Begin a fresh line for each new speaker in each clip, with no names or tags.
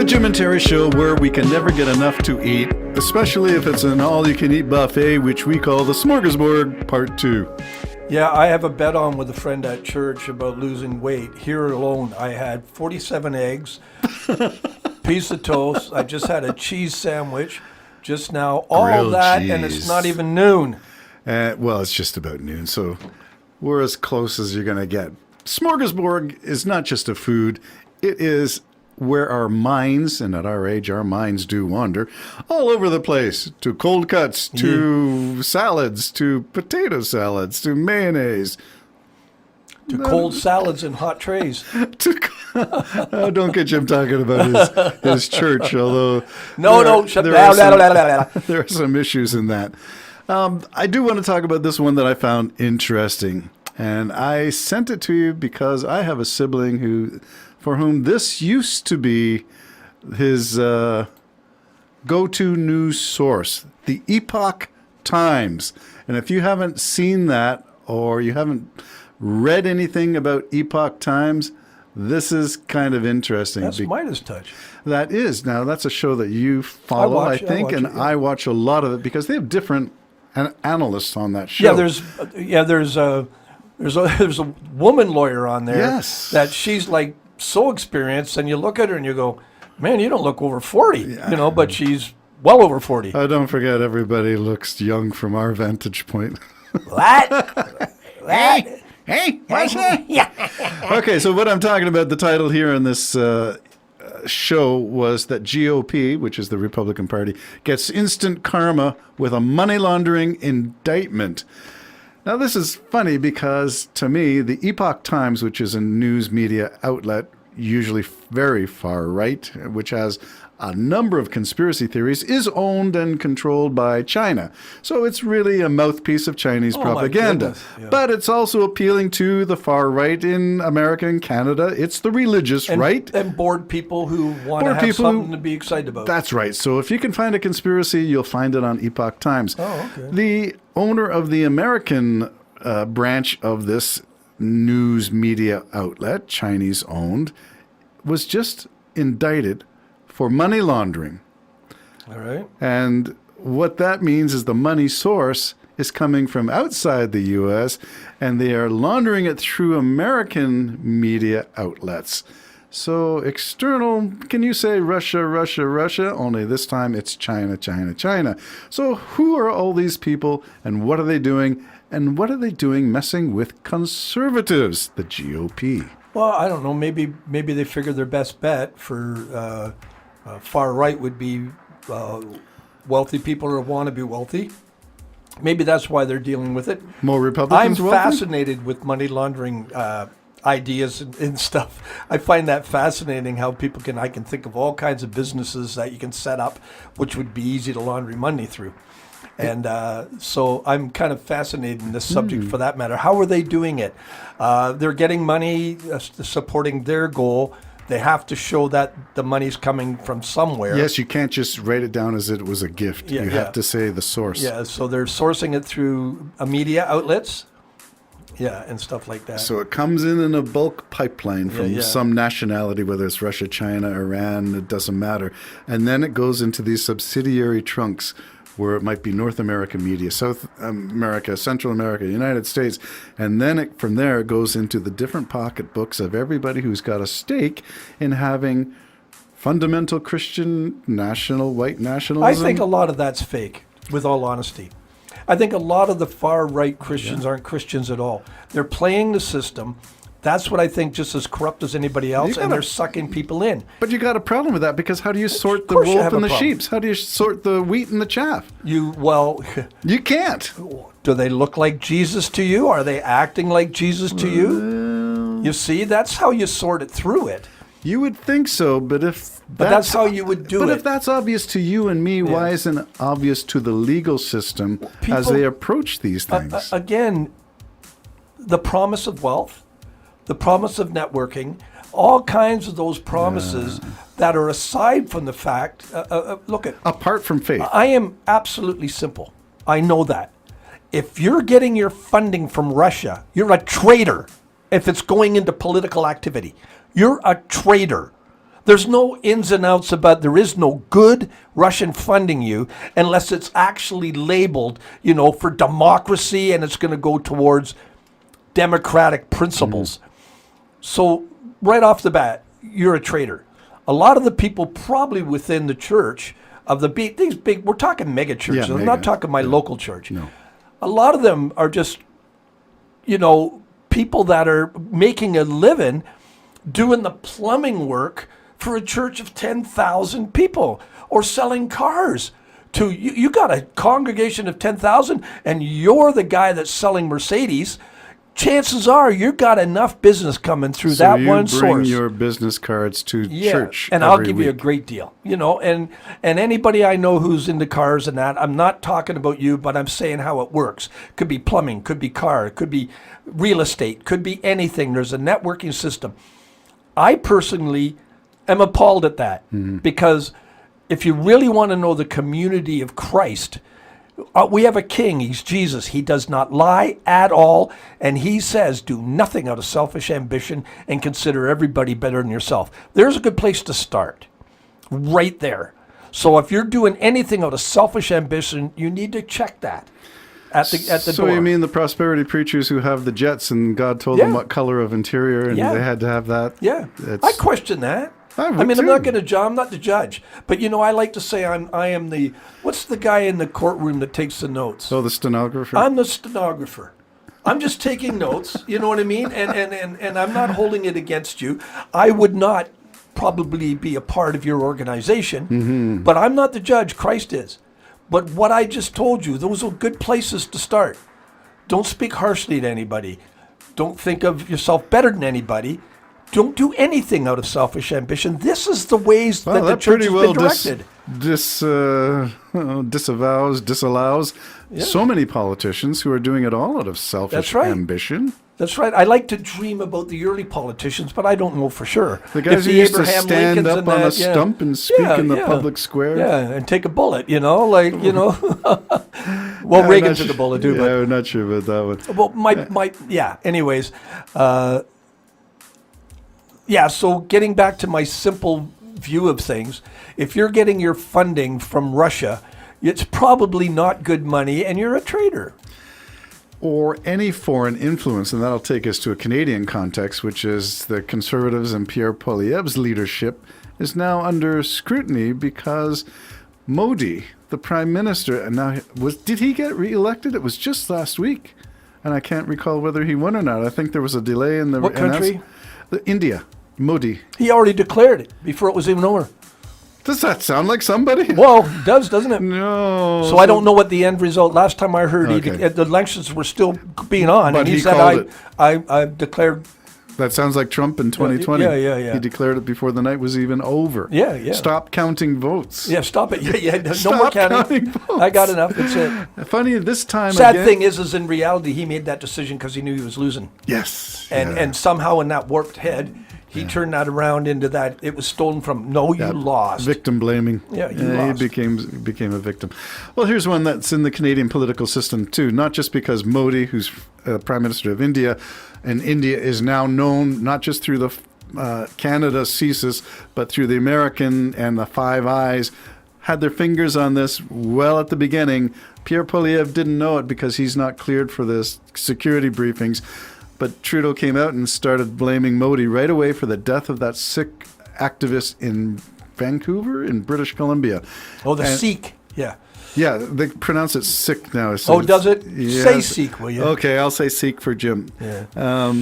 Jim and Terry show where we can never get enough to eat, especially if it's an all-you-can-eat buffet, which we call the Smorgasbord Part 2.
Yeah, I have a bet on with a friend at church about losing weight. Here alone, I had 47 eggs, piece of toast. I just had a cheese sandwich just now. All
Grilled
that,
cheese.
and it's not even noon.
Well, it's just about noon, so we're as close as you're going to get. Smorgasbord is not just a food. It is where our minds, and at our age, our minds do wander, all over the place, to cold cuts, to salads, to potato salads, to mayonnaise.
To cold salads and hot trays.
Oh, don't get Jim talking about his church, although there are some issues in that. I do want to talk about this one that I found interesting, and I sent it to you because I have a sibling for whom this used to be his go-to news source, the Epoch Times. And if you haven't seen that or you haven't read anything about Epoch Times, this is kind of interesting.
That's Midas Touch.
That is. Now, that's a show that you follow, I think, and I watch a lot of it because they have different analysts on that show.
There's a woman lawyer on there.
Yes.
That she's like so experienced, and you look at her and you go, man, you don't look over 40, but she's well over 40.
Don't forget, everybody looks young from our vantage point.
What?
Hey, what's that? Yeah. Okay, so what I'm talking about, the title here in this show was that GOP, which is the Republican Party, gets instant karma with a money laundering indictment. Now, this is funny because, to me, the Epoch Times, which is a news media outlet, usually very far right, which has a number of conspiracy theories, is owned and controlled by China. So it's really a mouthpiece of Chinese propaganda. Yeah. But it's also appealing to the far right in America and Canada. It's the religious right.
And bored people who want to have something to be excited about.
That's right. So if you can find a conspiracy, you'll find it on Epoch Times.
Oh, okay.
The owner of the American branch of this news media outlet, Chinese owned, was just indicted for money laundering.
All right.
And what that means is the money source is coming from outside the U.S., and they are laundering it through American media outlets. So external, can you say Russia, Russia, Russia? Only this time it's China, China, China. So who are all these people, and what are they doing? And what are they doing messing with conservatives, the GOP?
Well, I don't know. Maybe they figured their best bet for far right would be wealthy people who want to be wealthy. Maybe that's why they're dealing with it.
More Republicans
I'm
wealthy?
Fascinated with money laundering ideas and stuff. I find that fascinating how I can think of all kinds of businesses that you can set up, which would be easy to launder money through. And so I'm kind of fascinated in this subject for that matter. How are they doing it? They're getting money supporting their goal. They have to show that the money's coming from somewhere.
Yes, you can't just write it down as it was a gift. You have to say the source.
Yeah, so they're sourcing it through media outlets. Yeah, and stuff like that.
So it comes in a bulk pipeline from some nationality, whether it's Russia, China, Iran, it doesn't matter. And then it goes into these subsidiary trunks where it might be North America media, South America, Central America, United States. And then from there, it goes into the different pocketbooks of everybody who's got a stake in having fundamental Christian white nationalism.
I think a lot of that's fake, with all honesty. I think a lot of the far-right Christians aren't Christians at all. They're playing the system. That's what I think, just as corrupt as anybody else, and they're sucking people in.
But you got a problem with that, because how do you sort the wolf and the sheep? How do you sort the wheat and the chaff? You can't.
Do they look like Jesus to you? Are they acting like Jesus to you? You see, that's how you sort it through it.
You would think so, but
that's how you would do it.
But if that's obvious to you and me, why isn't it obvious to the legal system as they approach these things?
Again, the promise of wealth, the promise of networking, all kinds of those promises that are aside from the fact,
apart from faith.
I am absolutely simple. I know that. If you're getting your funding from Russia, you're a traitor if it's going into political activity. You're a traitor. There's no ins and outs about, there is no good Russian funding you unless it's actually labeled, for democracy and it's going to go towards democratic principles. So right off the bat, you're a traitor. A lot of the people probably within the church of these big, we're talking mega churches. I'm not talking my local church.
No.
A lot of them are just, people that are making a living doing the plumbing work for a church of 10,000 people, or selling cars to you got a congregation of 10,000 and you're the guy that's selling Mercedes. Chances are you got enough business coming through that one source.
So you bring your business cards to church
and I'll give you a great deal. And anybody I know who's into cars and that, I'm not talking about you, but I'm saying how it works. Could be plumbing, could be car, could be real estate, could be anything. There's a networking system. I personally am appalled at that because if you really want to know the community of Christ, we have a king. He's Jesus. He does not lie at all. And he says, do nothing out of selfish ambition and consider everybody better than yourself. There's a good place to start right there. So if you're doing anything out of selfish ambition, you need to check that at the door.
So you mean the prosperity preachers who have the jets and God told them what color of interior and they had to have that?
Yeah. I question that. I'm not going to judge. I'm not the judge, but I like to say I am the. What's the guy in the courtroom that takes the notes?
Oh, the stenographer.
I'm the stenographer. I'm just taking notes. You know what I mean? And I'm not holding it against you. I would not probably be a part of your organization, but I'm not the judge. Christ is. But what I just told you, those are good places to start. Don't speak harshly to anybody. Don't think of yourself better than anybody. Don't do anything out of selfish ambition. This is the ways that the church has been directed.
Disallows so many politicians who are doing it all out of selfish ambition.
That's right. I like to dream about the early politicians, but I don't know for sure.
The guys who used to stand up on a stump and speak in the public square.
Yeah, and take a bullet, Well, Reagan took a bullet too.
Yeah, I'm not sure about that one.
Well, anyways. So getting back to my simple view of things, if you're getting your funding from Russia, it's probably not good money and you're a traitor.
Or any foreign influence, and that'll take us to a Canadian context, which is the Conservatives and Pierre Poilievre's leadership is now under scrutiny because Modi, the Prime Minister, and now did he get reelected? It was just last week, and I can't recall whether he won or not. I think there was a delay in the...
What country?
India. Modi.
He already declared it before it was even over.
Does that sound like somebody?
Well, it does, doesn't it?
No.
So I don't know what the end result. Last time I heard, the elections were still being on,
but
and he
said,
I declared.
That sounds like Trump in 2020.
Yeah.
He declared it before the night was even over.
Yeah.
Stop counting votes.
Yeah, stop it. Yeah. No
Stop
more counting
votes.
I got enough. That's it.
Funny this time.
Sad thing is in reality, he made that decision because he knew he was losing.
Yes.
And somehow in that warped head, he turned that around into that it was stolen from. No, you lost.
Victim blaming.
Yeah, you lost.
He became a victim. Well, here's one that's in the Canadian political system too. Not just because Modi, who's Prime Minister of India, and India is now known not just through the Canada CSIS, but through the American and the Five Eyes, had their fingers on this well at the beginning. Pierre Poilievre didn't know it because he's not cleared for this security briefings. But Trudeau came out and started blaming Modi right away for the death of that Sikh activist in Vancouver in British Columbia.
Oh, Sikh, yeah.
Yeah, they pronounce it Sikh now.
So does it? Yes. Say Sikh, will you?
Okay, I'll say Sikh for Jim.
Yeah.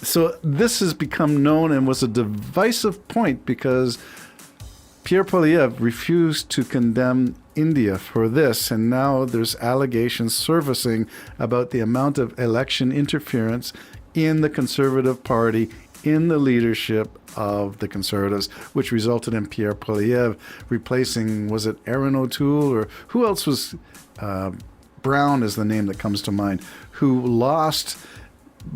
So this has become known and was a divisive point because Pierre Poilievre refused to condemn India for this, and now there's allegations surfacing about the amount of election interference in the Conservative Party, in the leadership of the Conservatives, which resulted in Pierre Poilievre replacing, was it Aaron O'Toole, or who else was, Brown is the name that comes to mind, who lost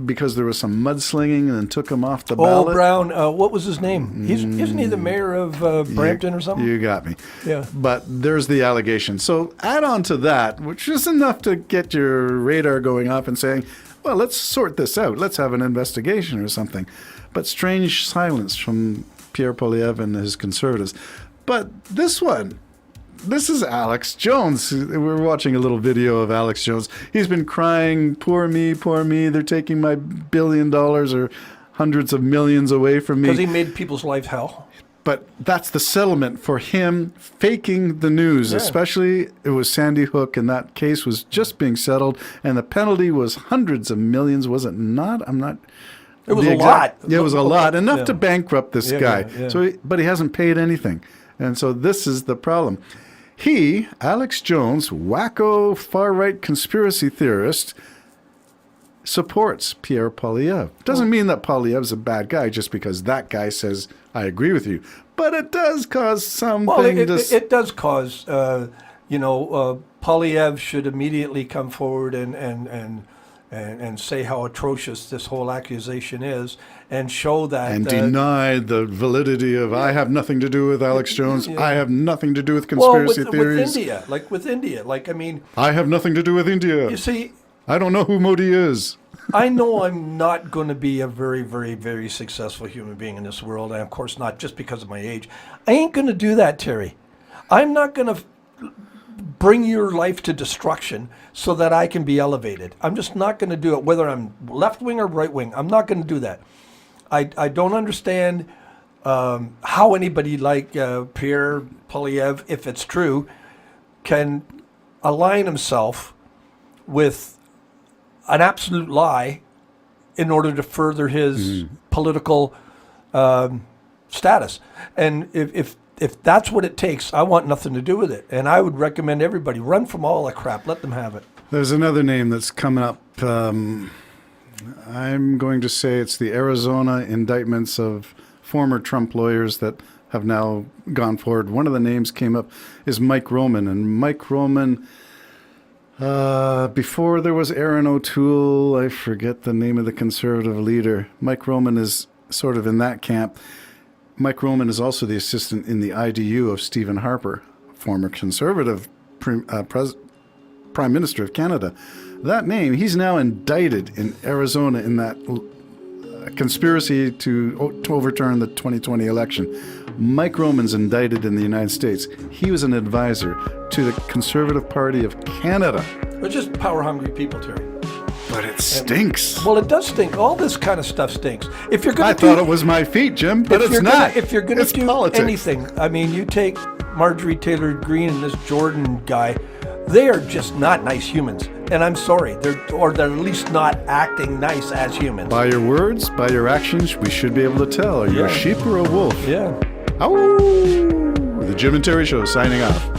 because there was some mudslinging and then took him off the ballot.
Oh, Brown. What was his name? Isn't he the mayor of Brampton or something?
You got me.
Yeah.
But there's the allegation. So add on to that, which is enough to get your radar going off and saying, well, let's sort this out. Let's have an investigation or something. But strange silence from Pierre Poilievre and his Conservatives. But this is Alex Jones. We're watching a little video of Alex Jones. He's been crying, poor me, they're taking my $1 billion or hundreds of millions away from me.
Because he made people's life hell.
But that's the settlement for him faking the news, especially it was Sandy Hook, and that case was just being settled, and the penalty was hundreds of millions, was it not? I'm not...
It was a lot.
Yeah, it was a lot, enough to bankrupt this guy.
Yeah.
So, but he hasn't paid anything. And so this is the problem. He, Alex Jones, wacko far-right conspiracy theorist, supports Pierre Poilievre. Doesn't mean that Poilievre's a bad guy just because that guy says, I agree with you. But it does cause something.
Well, it does cause, Poilievre should immediately come forward and say how atrocious this whole accusation is and show that. And
deny the validity of, I have nothing to do with Alex Jones. I have nothing to do with conspiracy theories.
With India.
I have nothing to do with India.
You see,
I don't know who Modi is.
I know I'm not going to be a very, very, very successful human being in this world, and of course not just because of my age. I ain't going to do that, Terry. I'm not going to bring your life to destruction so that I can be elevated. I'm just not going to do it, whether I'm left wing or right wing. I'm not going to do that. I don't understand how anybody like Pierre Poilievre, if it's true, can align himself with an absolute lie in order to further his political status. And if that's what it takes, I want nothing to do with it. And I would recommend everybody run from all that crap. Let them have it.
There's another name that's coming up. I'm going to say it's the Arizona indictments of former Trump lawyers that have now gone forward. One of the names came up is Mike Roman. And Mike Roman... before there was Aaron O'Toole, I forget the name of the conservative leader. Mike Roman is sort of in that camp. Mike Roman is also the assistant in the IDU of Stephen Harper, former conservative Prime Minister of Canada. That name, he's now indicted in Arizona in that conspiracy to overturn the 2020 election. Mike Roman's indicted in the United States. He was an advisor to the Conservative Party of Canada.
They're just power-hungry people, Terry.
But it stinks.
Well, it does stink. All this kind of stuff stinks. If you're going
I thought it was my feet, Jim, but it's not.
If you're going to do
politics.
anything, I mean, you take Marjorie Taylor Greene and this Jordan guy, they are just not nice humans. And I'm sorry, they're at least not acting nice as humans.
By your words, by your actions, we should be able to tell. Are you a sheep or a wolf?
Yeah.
Ow! The Jim and Terry Show signing off.